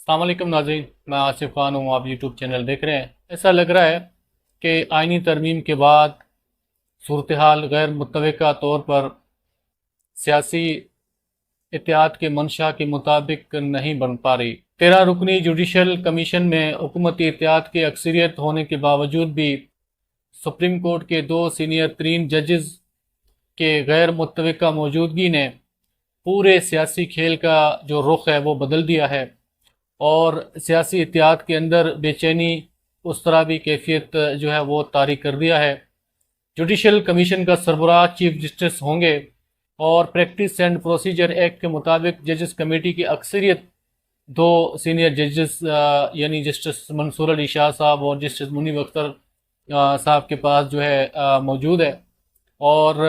السلام علیکم ناظرین، میں آصف خان ہوں۔ آپ یوٹیوب چینل دیکھ رہے ہیں۔ ایسا لگ رہا ہے کہ آئینی ترمیم کے بعد صورتحال غیر متوقع طور پر سیاسی اتحاد کے منشا کے مطابق نہیں بن پا رہی۔ 13 رکنی جوڈیشل کمیشن میں حکومتی اتحاد کی اکثریت ہونے کے باوجود بھی سپریم کورٹ کے 2 سینئر ترین ججز کے غیر متوقع موجودگی نے پورے سیاسی کھیل کا جو رخ ہے وہ بدل دیا ہے، اور سیاسی اتحاد کے اندر بے چینی اس طرح بھی کیفیت جو ہے وہ طاری کر دیا ہے۔ جوڈیشل کمیشن کا سربراہ چیف جسٹس ہوں گے، اور پریکٹس اینڈ پروسیجر ایکٹ کے مطابق ججز کمیٹی کی اکثریت 2 سینئر ججز یعنی جسٹس منصور علی شاہ صاحب اور جسٹس منیب اختر صاحب کے پاس جو ہے موجود ہے، اور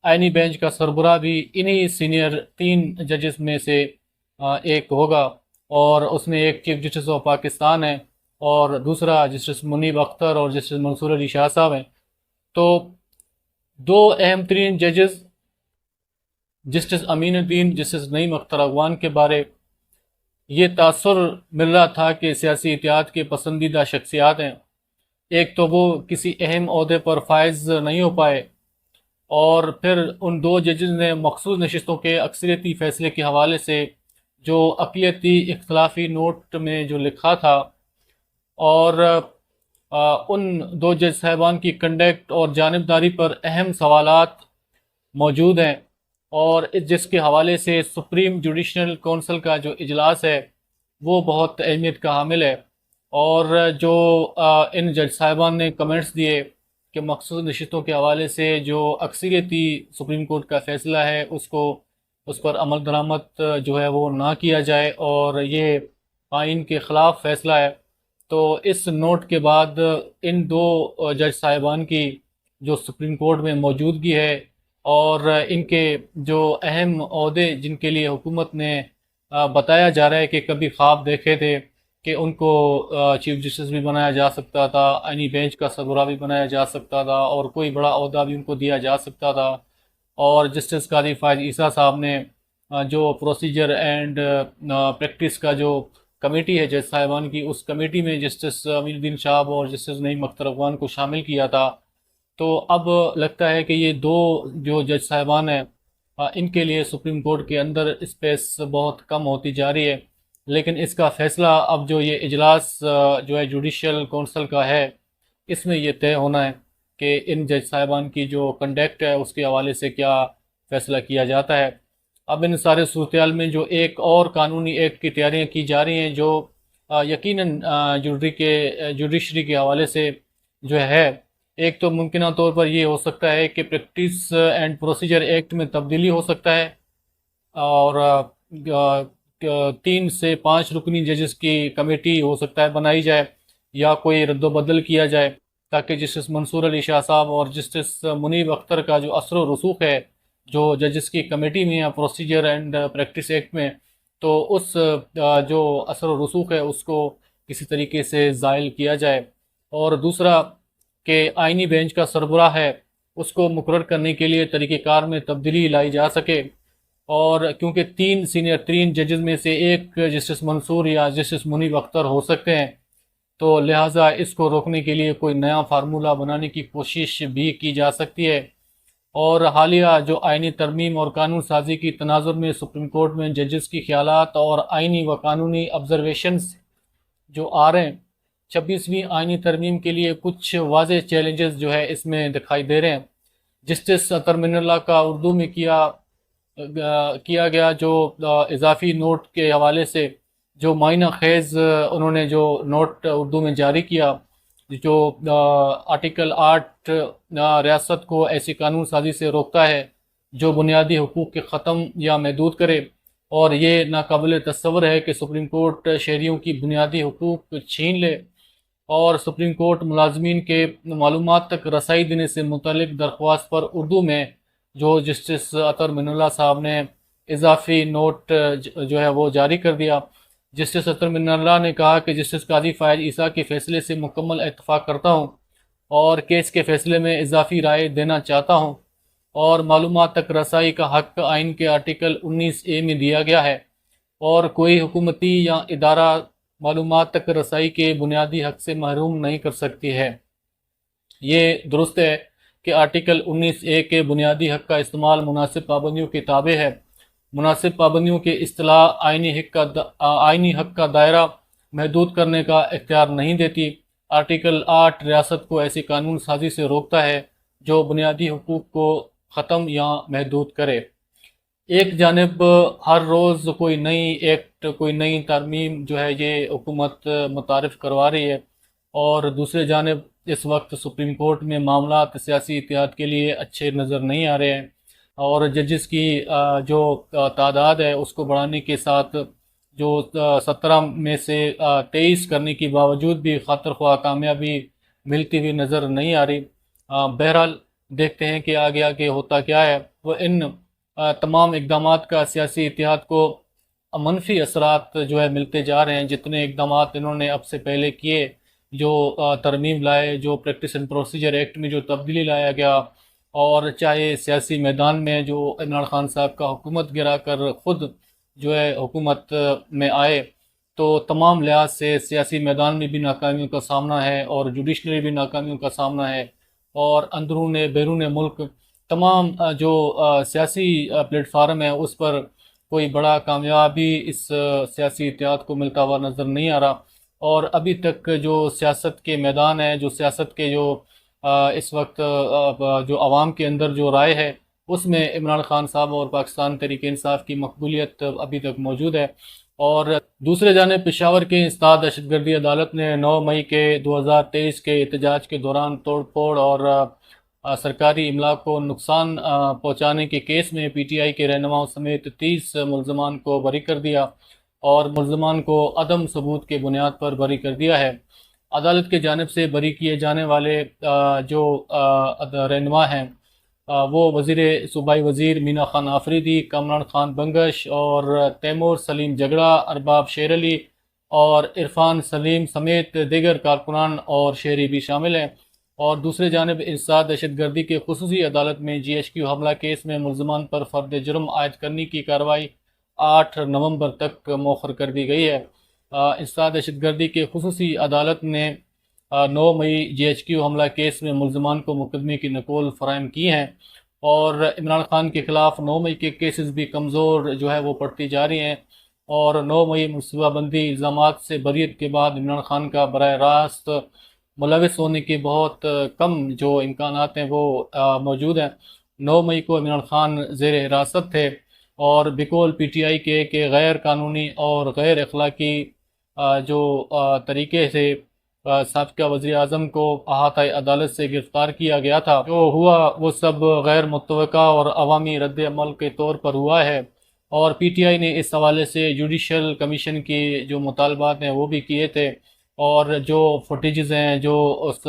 آئینی بینچ کا سربراہ بھی انہی سینئر 3 ججز میں سے ایک ہوگا، اور اس میں ایک چیف جسٹس آف پاکستان ہے اور دوسرا جسٹس منیب اختر اور جسٹس منصور علی شاہ صاحب ہیں۔ تو 2 اہم ترین ججز جسٹس امین الدین، جسٹس نعیم اختر اغوان کے بارے یہ تاثر مل رہا تھا کہ سیاسی اتحاد کے پسندیدہ شخصیات ہیں۔ ایک تو وہ کسی اہم عہدے پر فائز نہیں ہو پائے، اور پھر ان 2 ججز نے مخصوص نشستوں کے اکثریتی فیصلے کے حوالے سے جو اقلیتی اختلافی نوٹ میں جو لکھا تھا، اور ان 2 جج صاحبان کی کنڈکٹ اور جانبداری پر اہم سوالات موجود ہیں، اور جس کے حوالے سے سپریم جوڈیشل کونسل کا جو اجلاس ہے وہ بہت اہمیت کا حامل ہے۔ اور جو ان جج صاحبان نے کمنٹس دیے کہ مخصوص نشستوں کے حوالے سے جو اکثریتی سپریم کورٹ کا فیصلہ ہے اس پر عمل درآمد جو ہے وہ نہ کیا جائے، اور یہ آئین کے خلاف فیصلہ ہے۔ تو اس نوٹ کے بعد ان 2 جج صاحبان کی جو سپریم کورٹ میں موجودگی ہے، اور ان کے جو اہم عہدے جن کے لیے حکومت نے بتایا جا رہا ہے کہ کبھی خواب دیکھے تھے کہ ان کو چیف جسٹس بھی بنایا جا سکتا تھا، آئینی بینچ کا سربراہ بھی بنایا جا سکتا تھا، اور کوئی بڑا عہدہ بھی ان کو دیا جا سکتا تھا، اور جسٹس قاضی فائز عیسیٰ صاحب نے جو پروسیجر اینڈ پریکٹس کا جو کمیٹی ہے جج صاحبان کی، اس کمیٹی میں جسٹس امین الدین صاحب اور جسٹس نعیم اختر اغوان کو شامل کیا تھا۔ تو اب لگتا ہے کہ یہ 2 جو جج صاحبان ہیں ان کے لیے سپریم کورٹ کے اندر اسپیس بہت کم ہوتی جا رہی ہے، لیکن اس کا فیصلہ اب جو یہ اجلاس جو ہے جوڈیشل کونسل کا ہے، اس میں یہ طے ہونا ہے کہ ان جج صاحبان کی جو کنڈکٹ ہے اس کے حوالے سے کیا فیصلہ کیا جاتا ہے۔ اب ان سارے صورتحال میں جو ایک اور قانونی ایکٹ کی تیاریاں کی جا رہی ہیں، جو یقیناً جوڈیشری کے حوالے سے جو ہے، ایک تو ممکنہ طور پر یہ ہو سکتا ہے کہ پریکٹس اینڈ پروسیجر ایکٹ میں تبدیلی ہو سکتا ہے، اور 3 سے 5 رکنی ججز کی کمیٹی ہو سکتا ہے بنائی جائے، یا کوئی رد و بدل کیا جائے، تاکہ جسٹس منصور علی شاہ صاحب اور جسٹس منیب اختر کا جو اثر و رسوخ ہے جو ججز کی کمیٹی میں یا پروسیجر اینڈ پریکٹس ایکٹ میں، تو اس جو اثر و رسوخ ہے اس کو کسی طریقے سے زائل کیا جائے۔ اور دوسرا کہ آئینی بینچ کا سربراہ ہے اس کو مقرر کرنے کے لیے طریقہ کار میں تبدیلی لائی جا سکے، اور کیونکہ 3 سینئر 3 ججز میں سے ایک جسٹس منصور یا جسٹس منیب اختر ہو سکتے ہیں، تو لہٰذا اس کو روکنے کے لیے کوئی نیا فارمولہ بنانے کی کوشش بھی کی جا سکتی ہے۔ اور حالیہ جو آئینی ترمیم اور قانون سازی کی تناظر میں سپریم کورٹ میں ججز کی خیالات اور آئینی و قانونی آبزرویشنز جو آ رہے ہیں، 26ویں آئینی ترمیم کے لیے کچھ واضح چیلنجز جو ہے اس میں دکھائی دے رہے ہیں۔ جسٹس اطہر من اللہ کا اردو میں کیا گیا جو اضافی نوٹ کے حوالے سے جو معنی خیز انہوں نے جو نوٹ اردو میں جاری کیا، جو آرٹیکل 8 ریاست کو ایسی قانون سازی سے روکتا ہے جو بنیادی حقوق کے ختم یا محدود کرے، اور یہ ناقابل تصور ہے کہ سپریم کورٹ شہریوں کی بنیادی حقوق چھین لے، اور سپریم کورٹ ملازمین کے معلومات تک رسائی دینے سے متعلق درخواست پر اردو میں جو جسٹس اطہر من اللہ صاحب نے اضافی نوٹ جو ہے وہ جاری کر دیا۔ جسٹس اطہر من اللہ نے کہا کہ جسٹس قاضی فائز عیسیٰ کے فیصلے سے مکمل اتفاق کرتا ہوں، اور کیس کے فیصلے میں اضافی رائے دینا چاہتا ہوں، اور معلومات تک رسائی کا حق آئین کے آرٹیکل 19A میں دیا گیا ہے، اور کوئی حکومتی یا ادارہ معلومات تک رسائی کے بنیادی حق سے محروم نہیں کر سکتی ہے۔ یہ درست ہے کہ آرٹیکل 19A کے بنیادی حق کا استعمال مناسب پابندیوں کے تابع ہے۔ مناسب پابندیوں کی اصطلاح آئینی حق کا دائرہ محدود کرنے کا اختیار نہیں دیتی۔ آرٹیکل 8 ریاست کو ایسی قانون سازی سے روکتا ہے جو بنیادی حقوق کو ختم یا محدود کرے۔ ایک جانب ہر روز کوئی نئی ایکٹ، کوئی نئی ترمیم جو ہے یہ حکومت متعارف کروا رہی ہے، اور دوسری جانب اس وقت سپریم کورٹ میں معاملات سیاسی اتحاد کے لیے اچھے نظر نہیں آ رہے ہیں، اور ججز کی جو تعداد ہے اس کو بڑھانے کے ساتھ جو 17 میں سے 23 کرنے کی باوجود بھی خاطر خواہ کامیابی ملتی ہوئی نظر نہیں آ رہی۔ بہرحال دیکھتے ہیں کہ آگے آگے ہوتا کیا ہے۔ وہ ان تمام اقدامات کا سیاسی اتحاد کو منفی اثرات جو ہے ملتے جا رہے ہیں۔ جتنے اقدامات انہوں نے اب سے پہلے کیے، جو ترمیم لائے، جو پریکٹس اینڈ پروسیجر ایکٹ میں جو تبدیلی لایا گیا، اور چاہے سیاسی میدان میں جو عمران خان صاحب کا حکومت گرا کر خود جو ہے حکومت میں آئے، تو تمام لحاظ سے سیاسی میدان میں بھی ناکامیوں کا سامنا ہے، اور جوڈیشنری بھی ناکامیوں کا سامنا ہے، اور اندرون بیرون ملک تمام جو سیاسی پلیٹ فارم ہے اس پر کوئی بڑا کامیابی اس سیاسی اتحاد کو ملتا ہوا نظر نہیں آ رہا۔ اور ابھی تک جو سیاست کے میدان ہے، جو سیاست کے جو اس وقت جو عوام کے اندر جو رائے ہے، اس میں عمران خان صاحب اور پاکستان تحریک انصاف کی مقبولیت ابھی تک موجود ہے۔ اور دوسرے جانب پشاور کے انسداد دہشت گردی عدالت نے 9 مئی کے 2023 کے احتجاج کے دوران توڑ پھوڑ اور سرکاری املاک کو نقصان پہنچانے کے کیس میں پی ٹی آئی کے رہنماؤں سمیت 30 ملزمان کو بری کر دیا، اور ملزمان کو عدم ثبوت کے بنیاد پر بری کر دیا ہے۔ عدالت کی جانب سے بری کیے جانے والے جو رہنما ہیں وہ صوبائی وزیر مینا خان آفریدی، کامران خان بنگش اور تیمور سلیم جگڑا، ارباب شیر علی اور عرفان سلیم سمیت دیگر کارکنان اور شہری بھی شامل ہیں۔ اور دوسرے جانب انسداد دہشت گردی کے خصوصی عدالت میں جی ایچ کیو حملہ کیس میں ملزمان پر فرد جرم عائد کرنے کی کارروائی 8 نومبر تک مؤخر کر دی گئی ہے۔ انسداد دہشت گردی کے خصوصی عدالت نے 9 مئی جی ایچ کیو حملہ کیس میں ملزمان کو مقدمے کی نقول فراہم کی ہیں، اور عمران خان کے خلاف 9 مئی کے کیسز بھی کمزور جو ہے وہ پڑتی جا رہی ہیں، اور 9 مئی منصوبہ بندی الزامات سے بریت کے بعد عمران خان کا براہ راست ملوث ہونے کے بہت کم جو امکانات ہیں وہ موجود ہیں۔ 9 مئی کو عمران خان زیر حراست تھے، اور بقول پی ٹی آئی کے غیر قانونی اور غیر اخلاقی جو طریقے سے سابقہ وزیر اعظم کو احاطۂ عدالت سے گرفتار کیا گیا تھا۔ جو ہوا وہ سب غیر متوقع اور عوامی رد عمل کے طور پر ہوا ہے، اور پی ٹی آئی نے اس حوالے سے جوڈیشل کمیشن کی جو مطالبات ہیں وہ بھی کیے تھے، اور جو فوٹیجز ہیں، جو اس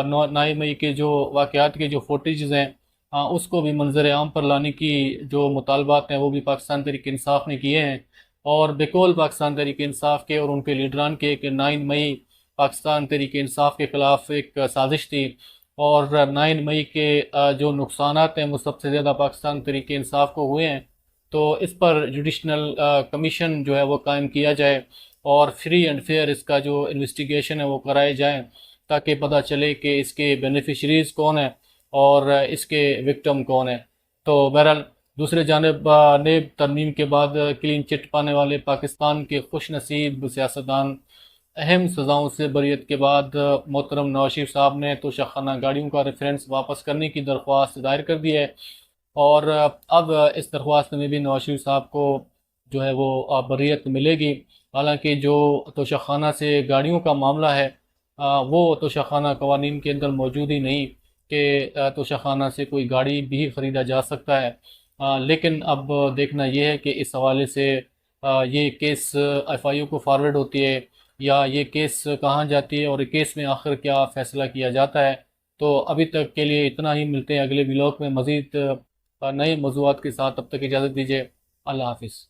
9 مئی کے جو واقعات کے جو فوٹیجز ہیں اس کو بھی منظر عام پر لانے کی جو مطالبات ہیں وہ بھی پاکستان تحریک انصاف نے کیے ہیں۔ اور بقول پاکستان تحریک انصاف کے اور ان کے لیڈران کے کہ 9 مئی پاکستان تحریک انصاف کے خلاف ایک سازش تھی، اور 9 مئی کے جو نقصانات ہیں وہ سب سے زیادہ پاکستان تحریک انصاف کو ہوئے ہیں۔ تو اس پر جوڈیشنل کمیشن جو ہے وہ قائم کیا جائے، اور فری اینڈ فیئر اس کا جو انویسٹیگیشن ہے وہ کرائے جائیں، تاکہ پتہ چلے کہ اس کے بینیفیشریز کون ہیں اور اس کے وکٹم کون ہیں۔ تو بہرحال دوسرے جانب نیب ترمیم کے بعد کلین چٹ پانے والے پاکستان کے خوش نصیب سیاستدان اہم سزاؤں سے بریت کے بعد محترم نواز شریف صاحب نے توشہ خانہ گاڑیوں کا ریفرنس واپس کرنے کی درخواست دائر کر دی ہے، اور اب اس درخواست میں بھی نواز شریف صاحب کو جو ہے وہ بریت ملے گی۔ حالانکہ جو توشہ خانہ سے گاڑیوں کا معاملہ ہے وہ توشہ خانہ قوانین کے اندر موجود ہی نہیں کہ توشہ خانہ سے کوئی گاڑی بھی خریدا جا سکتا ہے، لیکن اب دیکھنا یہ ہے کہ اس حوالے سے یہ کیس ایف آئی او کو فارورڈ ہوتی ہے یا یہ کیس کہاں جاتی ہے، اور کیس میں آخر کیا فیصلہ کیا جاتا ہے۔ تو ابھی تک کے لیے اتنا ہی، ملتے ہیں اگلے ولاگ میں مزید نئے موضوعات کے ساتھ، تب تک اجازت دیجیے، اللہ حافظ۔